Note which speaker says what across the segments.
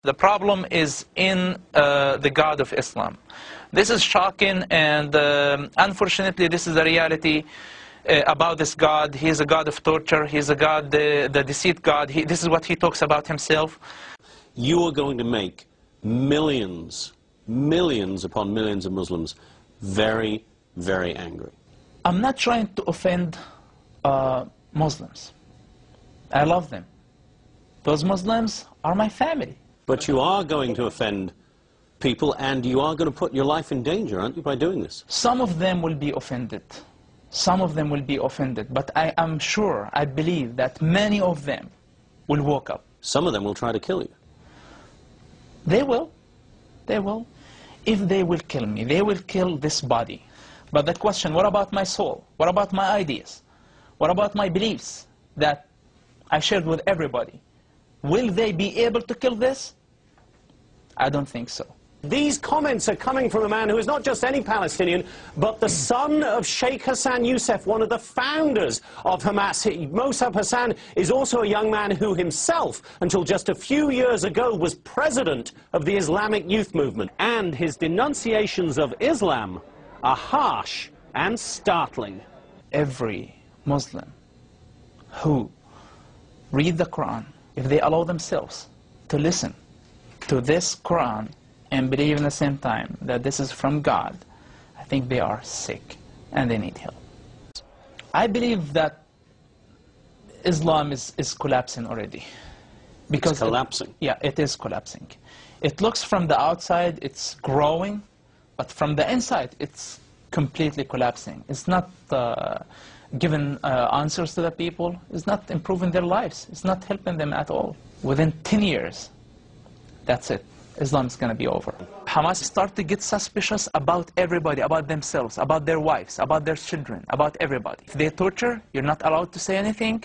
Speaker 1: The problem is in the God of Islam. This is shocking, and unfortunately this is the reality about this God. He is a God of torture. He is a God, the deceit God. This is what he talks about himself.
Speaker 2: You are going to make millions upon millions of Muslims very, very angry.
Speaker 1: I'm not trying to offend Muslims. I love them. Those Muslims are my family.
Speaker 2: But you are going to offend people, and you are going to put your life in danger, aren't you, by doing this?
Speaker 1: Some of them will be offended. Some of them will be offended. But I am sure, I believe that many of them will wake up.
Speaker 2: Some of them will try to kill you.
Speaker 1: They will. They will. If they will kill me, they will kill this body. But the question, what about my soul? What about my ideas? What about my beliefs that I shared with everybody? Will they be able to kill this? I don't think so.
Speaker 3: These comments are coming from a man who is not just any Palestinian, but the son of Sheikh Hassan Yousef, one of the founders of Hamas. Masab Hassan is also a young man who himself, until just a few years ago, was president of the Islamic Youth Movement. And his denunciations of Islam are harsh and startling.
Speaker 1: Every Muslim who read the Quran, if they allow themselves to listen to this Quran and believe in the same time that this is from God, I think they are sick and they need help. I believe that Islam is collapsing already. Because
Speaker 2: it's collapsing?
Speaker 1: It is collapsing. It looks from the outside, it's growing, but from the inside, it's completely collapsing. It's not giving answers to the people. It's not improving their lives. It's not helping them at all. Within 10 years, that's it. Islam is going to be over. Hamas start to get suspicious about everybody, about themselves, about their wives, about their children, about everybody. If they torture, you're not allowed to say anything.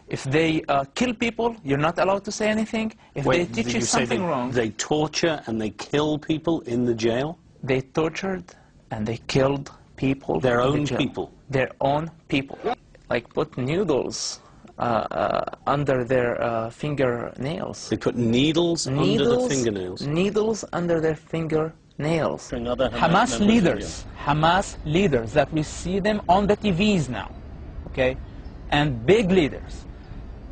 Speaker 1: If they kill people, you're not allowed to say anything. If they teach you something wrong...
Speaker 2: They torture and they kill people in the jail?
Speaker 1: They tortured and they killed people.
Speaker 2: Their own people?
Speaker 1: Their own people. Like put needles under their fingernails.
Speaker 2: They put needles under the fingernails?
Speaker 1: Needles under their fingernails. Hamas leaders that we see them on the TVs now, okay, and big leaders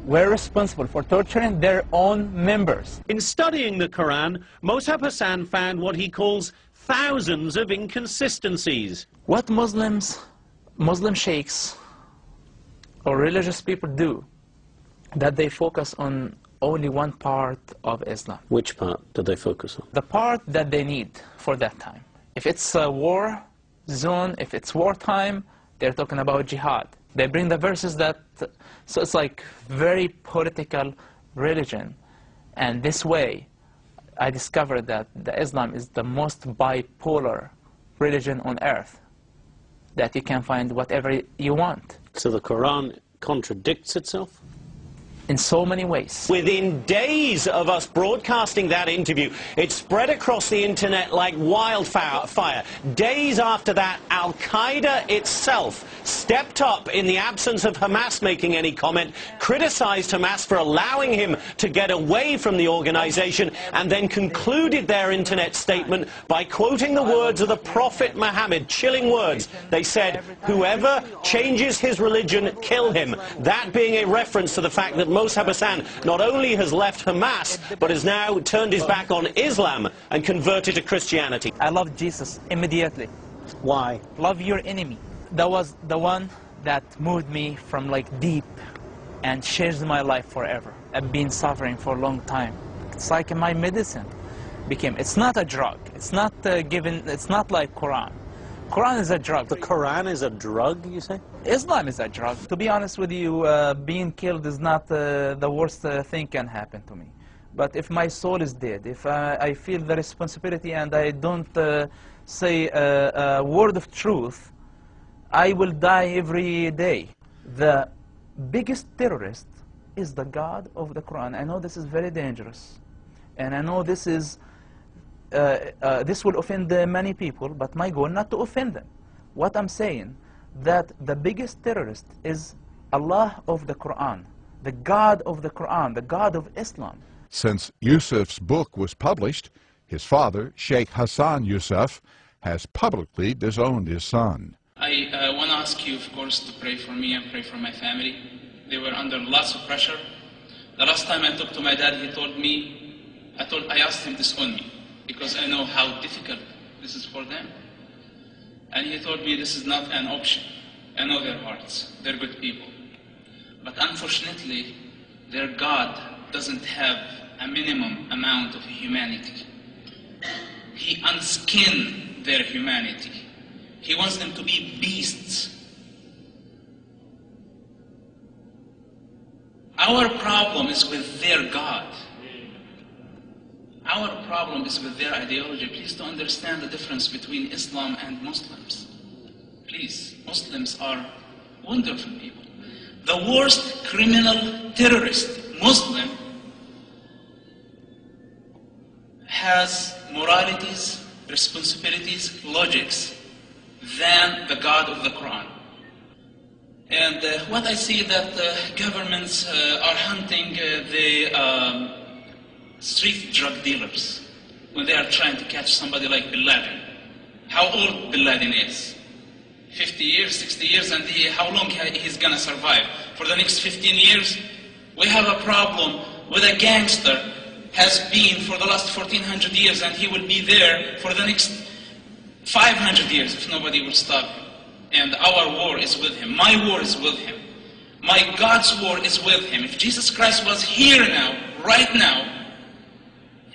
Speaker 1: were responsible for torturing their own members.
Speaker 3: In studying the Quran, Masab Hassan found what he calls thousands of inconsistencies.
Speaker 1: What Muslim sheikhs or religious people do, that they focus on only one part of Islam.
Speaker 2: Which part do they focus on?
Speaker 1: The part that they need for that time. If it's a war zone, if it's wartime, they're talking about jihad. They bring the verses that, so it's like very political religion. And this way, I discovered that Islam is the most bipolar religion on earth, that you can find whatever you want.
Speaker 2: So the Quran contradicts itself?
Speaker 1: In so many ways.
Speaker 3: Within days of us broadcasting that interview, it spread across the internet like wildfire. Days after that, Al-Qaeda itself stepped up in the absence of Hamas making any comment, criticized Hamas for allowing him to get away from the organization, and then concluded their internet statement by quoting the words of the Prophet Muhammad, chilling words. They said, "Whoever changes his religion, kill him." That being a reference to the fact that Masab Hassan not only has left Hamas, but has now turned his back on Islam and converted to Christianity.
Speaker 1: I love Jesus immediately.
Speaker 2: Why?
Speaker 1: Love your enemy. That was the one that moved me from like deep and changed my life forever. I've been suffering for a long time. It's like my medicine became. It's not a drug. It's not given. It's not like Quran. Quran is a drug.
Speaker 2: The Quran is a drug, you say?
Speaker 1: Islam is a drug. To be honest with you, being killed is not the worst thing can happen to me. But if my soul is dead, if I feel the responsibility and I don't say a word of truth, I will die every day. The biggest terrorist is the God of the Quran. I know this is very dangerous, and I know this is this will offend many people, but my goal not to offend them. What I'm saying, that the biggest terrorist is Allah of the Quran, the God of the Quran, the God of Islam.
Speaker 4: Since Yousef's book was published, his father, Sheikh Hassan Yousef, has publicly disowned his son.
Speaker 1: I want to ask you, of course, to pray for me and pray for my family. They were under lots of pressure. The last time I talked to my dad, he told me, I asked him to disown me because I know how difficult this is for them. And he told me this is not an option. I know their hearts. They're good people. But unfortunately, their God doesn't have a minimum amount of humanity. He unskinned their humanity. He wants them to be beasts. Our problem is with their God. Our problem is with their ideology. Please to understand the difference between Islam and Muslims. Please, Muslims are wonderful people. The worst criminal terrorist Muslim has moralities, responsibilities, logics than the God of the Quran. And what I see that governments are hunting the street drug dealers when they are trying to catch somebody like Bin Laden. How old Bin Laden is? 50 years, 60 years, and how long he's gonna survive? For the next 15 years, we have a problem with a gangster has been for the last 1400 years, and he will be there for the next 500 years if nobody will stop him. And our war is with him. My war is with him. My God's war is with him. If Jesus Christ was here now, right now,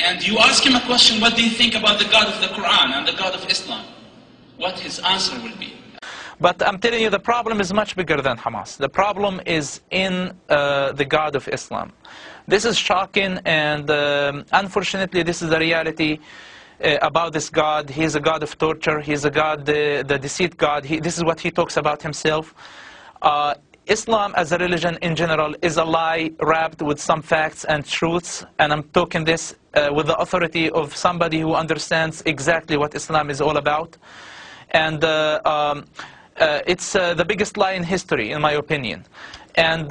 Speaker 1: and you ask him a question, what do you think about the God of the Quran and the God of Islam? What his answer will be. But I'm telling you, the problem is much bigger than Hamas. The problem is in the God of Islam. This is shocking, and unfortunately, this is the reality about this God. He is a God of torture. He is a God, the deceit God. This is what he talks about himself. Islam as a religion in general is a lie wrapped with some facts and truths, and I'm talking this with the authority of somebody who understands exactly what Islam is all about. And it's the biggest lie in history, in my opinion. And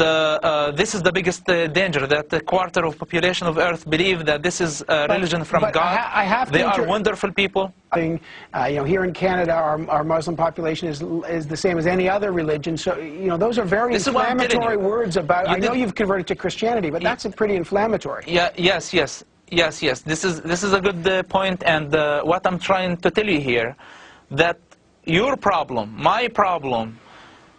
Speaker 1: this is the biggest danger, that a quarter of population of Earth believe that this is a religion from God. They are wonderful people.
Speaker 5: You know, here in Canada, our Muslim population is the same as any other religion. So, you know, those are very inflammatory words about. I know you've converted to Christianity, but that's pretty inflammatory.
Speaker 1: Yeah. Yes. This is a good point. And what I'm trying to tell you here, that your problem, my problem,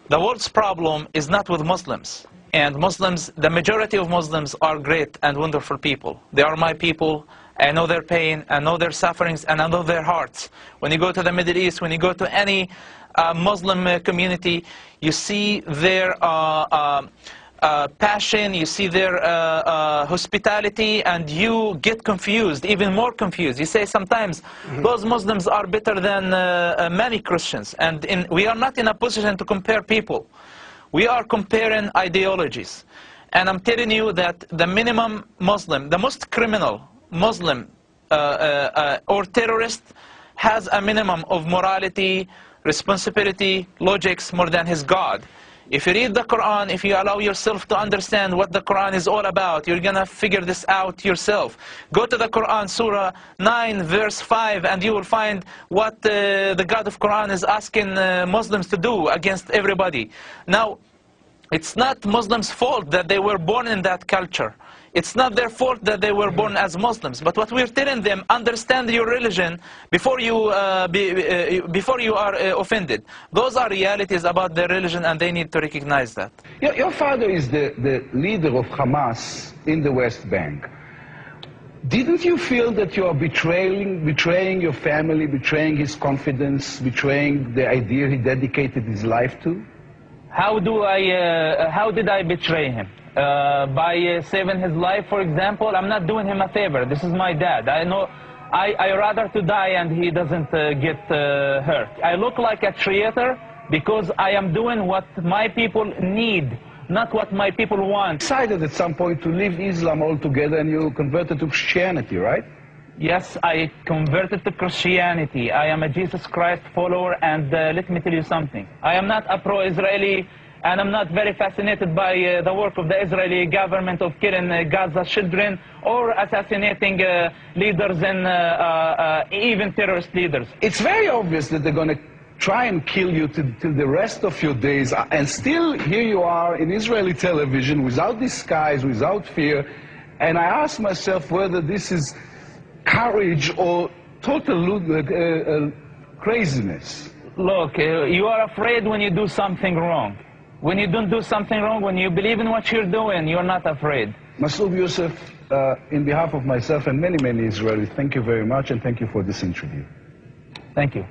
Speaker 1: the world's problem is not with Muslims. And Muslims, the majority of Muslims are great and wonderful people. They are my people. I know their pain, I know their sufferings, and I know their hearts. When you go to the Middle East, when you go to any Muslim community, you see their passion, you see their hospitality, and you get confused, even more confused. You say sometimes, those Muslims are better than many Christians. And we are not in a position to compare people. We are comparing ideologies. And I'm telling you that the minimum Muslim, the most criminal Muslim or terrorist has a minimum of morality, responsibility, logics more than his God. If you read the Quran, if you allow yourself to understand what the Quran is all about, you're going to figure this out yourself. Go to the Quran, Surah 9, verse 5, and you will find what the God of Quran is asking Muslims to do against everybody. Now, it's not Muslims' fault that they were born in that culture. It's not their fault that they were born as Muslims. But what we're telling them, understand your religion before you are offended. Those are realities about their religion, and they need to recognize that.
Speaker 6: Your father is the leader of Hamas in the West Bank. Didn't you feel that you are betraying your family, betraying his confidence, betraying the idea he dedicated his life to?
Speaker 1: How did I betray him? By saving his life, for example? I'm not doing him a favor. This is my dad. I know I rather to die and he doesn't get hurt. I look like a traitor because I am doing what my people need, not what my people want.
Speaker 6: You decided at some point to leave Islam altogether, and you converted to Christianity, right?
Speaker 1: Yes, I converted to Christianity. I am a Jesus Christ follower, and let me tell you something. I am not a pro-Israeli and I'm not very fascinated by the work of the Israeli government of killing Gaza children or assassinating leaders and even terrorist leaders.
Speaker 6: It's very obvious that they're going to try and kill you till the rest of your days, and still here you are in Israeli television without disguise, without fear, and I ask myself whether this is courage or total craziness.
Speaker 1: Look, you are afraid when you do something wrong. When you don't do something wrong, when you believe in what you're doing, you're not afraid.
Speaker 6: Masab Yousef, in behalf of myself and many, many Israelis, thank you very much, and thank you for this interview.
Speaker 1: Thank you.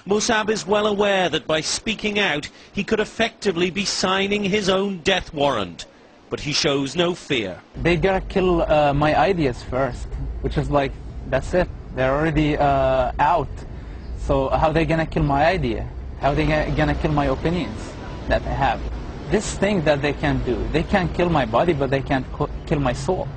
Speaker 2: Masab is well aware that by speaking out, he could effectively be signing his own death warrant. But he shows no fear.
Speaker 1: They gotta kill my ideas first, which is like, that's it. They're already out. So how are they gonna kill my idea? How are they gonna kill my opinions that I have? This thing that they can do, they can't kill my body, but they can't kill my soul.